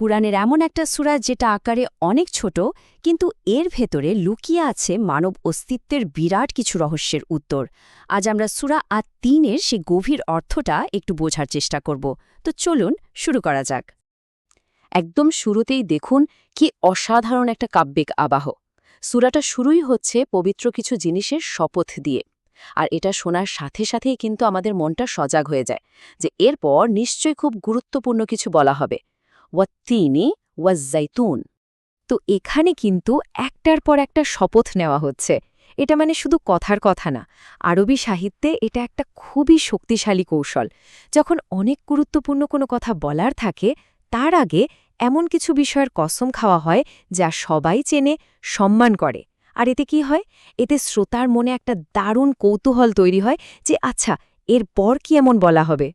কুরআনের এমন একটা সূরা যেটা আকারে অনেক ছোট, কিন্তু এর ভেতরে লুকিয়ে আছে মানব অস্তিত্বের বিরাট কিছু রহস্যের উত্তর। আজ আমরা সূরা আত-তিনের সেই গভীর অর্থটা একটু বোঝার চেষ্টা করব। তো চলুন শুরু করা যাক। একদম শুরুতেই দেখুন কি অসাধারণ একটা কাব্যিক আবাহ। সূরাটা শুরুই হচ্ছে পবিত্র কিছু জিনিসের শপথ দিয়ে। আর এটা শোনার সাথে সাথেই কিন্তু আমাদের মনটা সজাগ হয়ে যায় যে এরপর নিশ্চয়ই খুব গুরুত্বপূর্ণ কিছু বলা হবে। ওয়াত্তিনি ওয়াজ্জাইতুন। তো এখানে কিন্তু একটার পর একটা শপথ নেওয়া হচ্ছে। এটা মানে শুধু কথার কথা না, আরবি সাহিত্যে এটা একটা খুবই শক্তিশালী কৌশল। যখন অনেক গুরুত্বপূর্ণ কোনো কথা বলার থাকে, তার আগে এমন কিছু বিষয়ের কসম খাওয়া হয় যা সবাই চেনে, সম্মান করে। আর এতে কি হয়? এতে শ্রোতার মনে একটা দারুণ কৌতূহল তৈরি হয় যে আচ্ছা, এরপর কি এমন বলা হবে।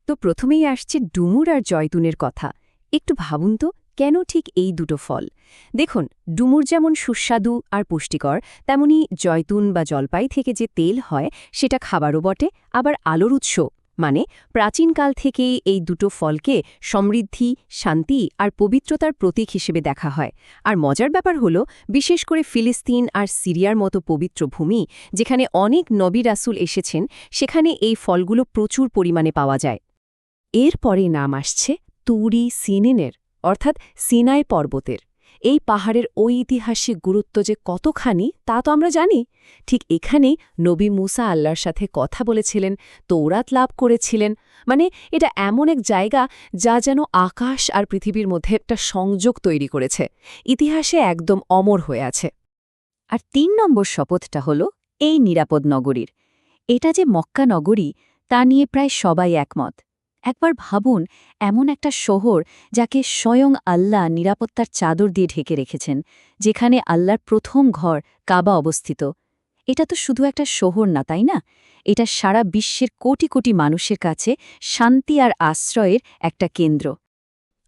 তো প্রথমেই আসছে ডুমুর আর জয়তুনের কথা। একটু ভাবুন তো, কেন ঠিক এই দুটো ফল? দেখুন, ডুমুর যেমন সুস্বাদু আর পুষ্টিকর, তেমনি জয়তুন বা জলপাই থেকে যে তেল হয় সেটা খাবারও বটে, আবার আলোর উৎস। মানে প্রাচীনকাল থেকেই এই দুটো ফলকে সমৃদ্ধি, শান্তি আর পবিত্রতার প্রতীক হিসেবে দেখা হয়। আর মজার ব্যাপার হলো, বিশেষ করে ফিলিস্তিন আর সিরিয়ার মতো পবিত্র ভূমি, যেখানে অনেক নবী রাসূল এসেছেন, সেখানে এই ফলগুলো প্রচুর পরিমাণে পাওয়া যায়। এরপরে নাম আসছে তুরি সিনিনের, অর্থাৎ সিনাই পর্বতের। এই পাহাড়ের ঐতিহাসিক গুরুত্ব যে কতখানি তা তো আমরা জানি। ঠিক এখানেই নবী মুসা আল্লাহর সাথে কথা বলেছিলেন, তৌরাত লাভ করেছিলেন। মানে এটা এমন এক জায়গা যা যেন আকাশ আর পৃথিবীর মধ্যে একটা সংযোগ তৈরি করেছে, ইতিহাসে একদম অমর হয়ে আছে। আর ৩ নম্বর শপথটা হল এই নিরাপদ নগরীর। এটা যে মক্কা নগরী তা নিয়ে প্রায় সবাই একমত। একবার ভাবুন, এমন একটা শহর যাকে স্বয়ং আল্লাহ নিরাপত্তার চাদর দিয়ে ঢেকে রেখেছেন, যেখানে আল্লাহর প্রথম ঘর কাবা অবস্থিত। এটা তো শুধু একটা শহর না, তাই না? এটা সারা বিশ্বের কোটি কোটি মানুষের কাছে শান্তি আর আশ্রয়ের একটা কেন্দ্র।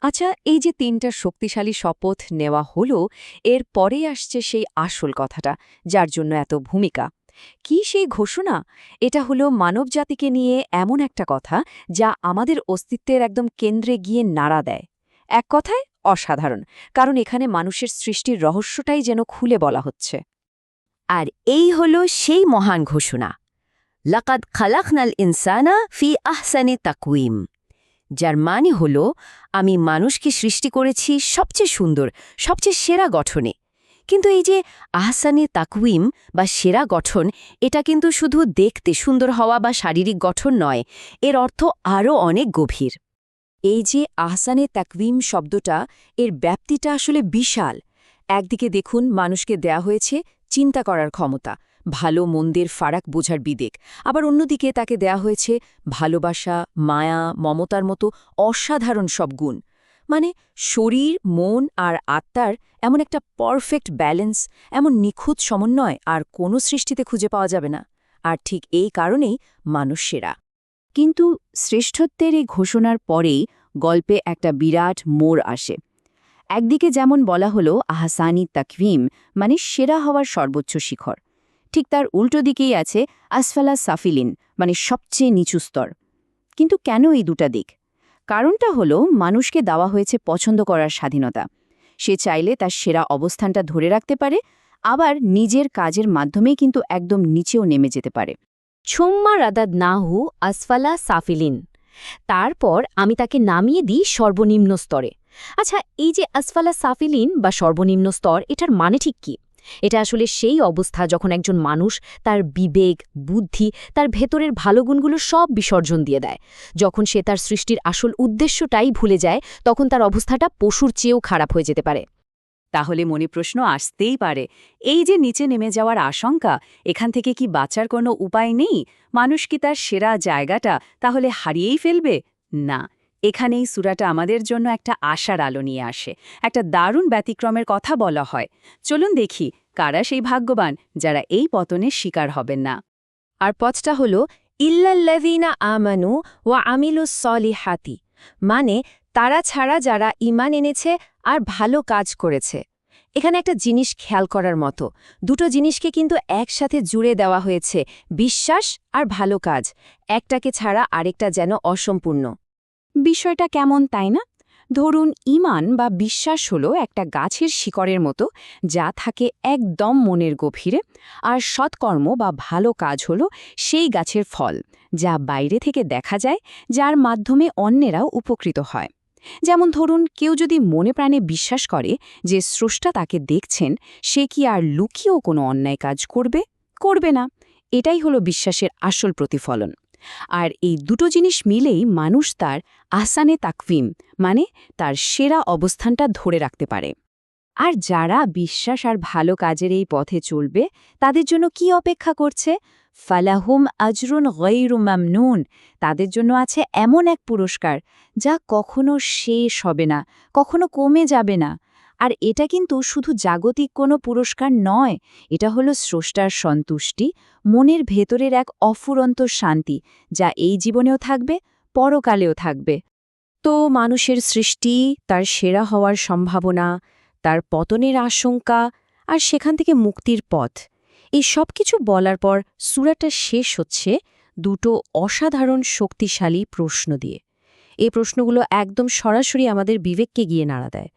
আচ্ছা, এই যে ৩টা শক্তিশালী শপথ নেওয়া হলো, এর পরেই আসছে সেই আসল কথাটা, যার জন্য এত ভূমিকা। কি সেই ঘোষণা? এটা হলো মানবজাতিকে নিয়ে এমন একটা কথা যা আমাদের অস্তিত্বের একদম কেন্দ্রে গিয়ে নাড়া দেয়। এক কথায় অসাধারণ, কারণ এখানে মানুষের সৃষ্টির রহস্যটাই যেন খুলে বলা হচ্ছে। আর এই হলো সেই মহান ঘোষণা, লাকাদ খালাকনাল ইনসানা ফি আহসানি তাকওয়িম, যার মানে হল আমি মানুষকে সৃষ্টি করেছি সবচেয়ে সুন্দর, সবচেয়ে সেরা গঠনে। কিন্তু এই যে আহসানে তাকওয়িম বা সেরা গঠন, এটা কিন্তু শুধু দেখতে সুন্দর হওয়া বা শারীরিক গঠন নয়, এর অর্থ আরও অনেক গভীর। এই যে আহসানে তাকওয়িম শব্দটা, এর ব্যাপ্তিটা আসলে বিশাল। একদিকে দেখুন, মানুষকে দেয়া হয়েছে চিন্তা করার ক্ষমতা, ভালো মন্দের ফারাক বোঝার বিবেক। আবার অন্যদিকে তাকে দেয়া হয়েছে ভালোবাসা, মায়া, মমতার মতো অসাধারণ সব গুণ। মানে শরীর, মন আর আত্মার এমন একটা পারফেক্ট ব্যালেন্স, এমন নিখুঁত সমন্বয় আর কোনো সৃষ্টিতে খুঁজে পাওয়া যাবে না। আর ঠিক এই কারণেই মানুষ সেরা। কিন্তু শ্রেষ্ঠত্বের এই ঘোষণার পরেই গল্পে একটা বিরাট মোড় আসে। একদিকে যেমন বলা হলো আহসানি তাকওয়িম মানে সেরা হওয়ার সর্বোচ্চ শিখর, ঠিক তার উল্টো দিকেই আছে আসফালা সাফিলিন মানে সবচেয়ে নিচু স্তর। কিন্তু কেন এই দুটা দিক? কারণটা হলো মানুষকে দেওয়া হয়েছে পছন্দ করার স্বাধীনতা। সে চাইলে তার সেরা অবস্থানটা ধরে রাখতে পারে, আবার নিজের কাজের মাধ্যমেই কিন্তু একদম নিচেও নেমে যেতে পারে। ছুম্মা রাদাদনাহু আসফালা সাফিলিন, তারপর আমি তাকে নামিয়ে দিই সর্বনিম্ন স্তরে। আচ্ছা, এই যে আসফালা সাফিলিন বা সর্বনিম্ন স্তর, এটার মানে ঠিক কি? এটা আসলে সেই অবস্থা যখন একজন মানুষ তার বিবেক, বুদ্ধি, তার ভেতরের ভালো গুণগুলো সব বিসর্জন দিয়ে দেয়। যখন সে তার সৃষ্টির আসল উদ্দেশ্যটাই ভুলে যায়, তখন তার অবস্থাটা পশুর চেয়েও খারাপ হয়ে যেতে পারে। তাহলে মনে প্রশ্ন আসতেই পারে, এই যে নিচে নেমে যাওয়ার আশঙ্কা, এখান থেকে কি বাঁচার কোনো উপায় নেই? মানুষ কি তার সেরা জায়গাটা তাহলে হারিয়েই ফেলবে? না, এখানেই সূরাটা আমাদের জন্য একটা আশার আলো নিয়ে আসে। একটা দারুণ ব্যতিক্রমের কথা বলা হয়। চলুন দেখি কারা সেই ভাগ্যবান যারা এই পতনের শিকার হবেন না। আর পথটা হল ইল্লাল্লাযীনা আমানু ওয়া আমিলুস সলিহাতি, মানে তারা ছাড়া যারা ঈমান এনেছে আর ভালো কাজ করেছে। এখানে একটা জিনিস খেয়াল করার মতো, দুটো জিনিসকে কিন্তু একসাথে জুড়ে দেওয়া হয়েছে, বিশ্বাস আর ভালো কাজ। একটাকে ছাড়া আরেকটা যেন অসম্পূর্ণ। বিষয়টা কেমন, তাই না? ধরুন ঈমান বা বিশ্বাস হলো একটা গাছের শিকড়ের মতো, যা থাকে একদম মনের গভীরে, আর সৎকর্ম বা ভালো কাজ হলো সেই গাছের ফল, যা বাইরে থেকে দেখা যায়, যার মাধ্যমে অন্যেরাও উপকৃত হয়। যেমন ধরুন, কেউ যদি মনে প্রাণে বিশ্বাস করে যে স্রষ্টা তাকে দেখছেন, সে কি আর লুকিয়েও কোনো অন্যায় কাজ করবে? করবে না। এটাই হলো বিশ্বাসের আসল প্রতিফলন। আর এই দুটো জিনিস মিলেই মানুষ তার আহসানে তাকভিম, মানে তার সেরা অবস্থানটা ধরে রাখতে পারে। আর যারা বিশ্বাস আর ভালো কাজের এই পথে চলবে, তাদের জন্য কি অপেক্ষা করছে? ফালাহুম আজরুন গৈরু মামনুন। তাদের জন্য আছে এমন এক পুরস্কার, যা কখনো শেষ হবে না, কখনো কমে যাবে না। আর এটা কিন্তু শুধু জাগতিক কোনো পুরস্কার নয়, এটা হলো স্রষ্টার সন্তুষ্টি, মনের ভেতরের এক অফুরন্ত শান্তি, যা এই জীবনেও থাকবে, পরকালেও থাকবে। তো মানুষের সৃষ্টি, তার সেরা হওয়ার সম্ভাবনা, তার পতনের আশঙ্কা আর সেখান থেকে মুক্তির পথ, এই সব কিছু বলার পর সূরাটা শেষ হচ্ছে দুটো অসাধারণ শক্তিশালী প্রশ্ন দিয়ে। এই প্রশ্নগুলো একদম সরাসরি আমাদের বিবেককে গিয়ে নাড়া দেয়,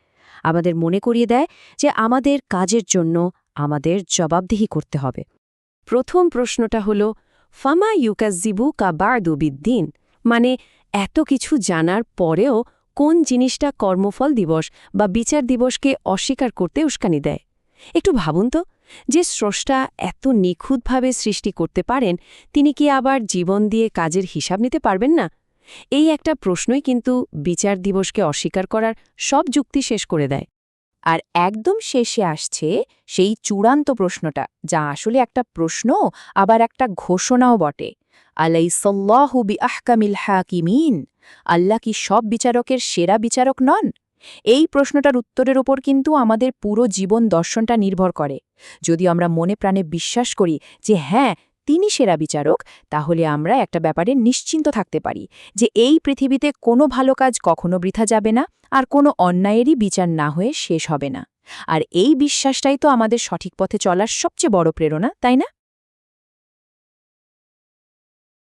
আমাদের মনে করিয়ে দেয় যে আমাদের কাজের জন্য আমাদের জবাবদিহি করতে হবে। প্রথম প্রশ্নটা হলো, ফামা ইউকাজ্জিবু কা বা'দু বিদ্দিন, মানে এত কিছু জানার পরেও কোন জিনিসটা কর্মফল দিবস বা বিচার দিবসকে অস্বীকার করতে উস্কানি দেয়? একটু ভাবুন তো, যে স্রষ্টা এত নিখুঁতভাবে সৃষ্টি করতে পারেন, তিনি কি আবার জীবন দিয়ে কাজের হিসাব নিতে পারবেন না? এই একটা প্রশ্নই কিন্তু বিচার দিবসকে অস্বীকার করার সব যুক্তি শেষ করে দেয়। আর একদম শেষে আসছে সেই চূড়ান্ত প্রশ্নটা, যা আসলে একটা প্রশ্ন, আবার একটা ঘোষণাও বটে। আলাইসাল্লাহু বিআহকামিল হাকিমিন। আল্লাহ কি সব বিচারকের সেরা বিচারক নন? এই প্রশ্নটার উত্তরের ওপর কিন্তু আমাদের পুরো জীবন দর্শনটা নির্ভর করে। যদি আমরা মনে প্রাণে বিশ্বাস করি যে হ্যাঁ, তিনি সেরা বিচারক, তাহলে আমরা একটা ব্যাপারে নিশ্চিন্ত থাকতে পারি, যে এই পৃথিবীতে কোনো ভালো কাজ কখনো বৃথা যাবে না, আর কোনো অন্যায়েরই বিচার না হয়ে শেষ হবে না। আর এই বিশ্বাসটাই তো আমাদের সঠিক পথে চলার সবচেয়ে বড় প্রেরণা, তাই না?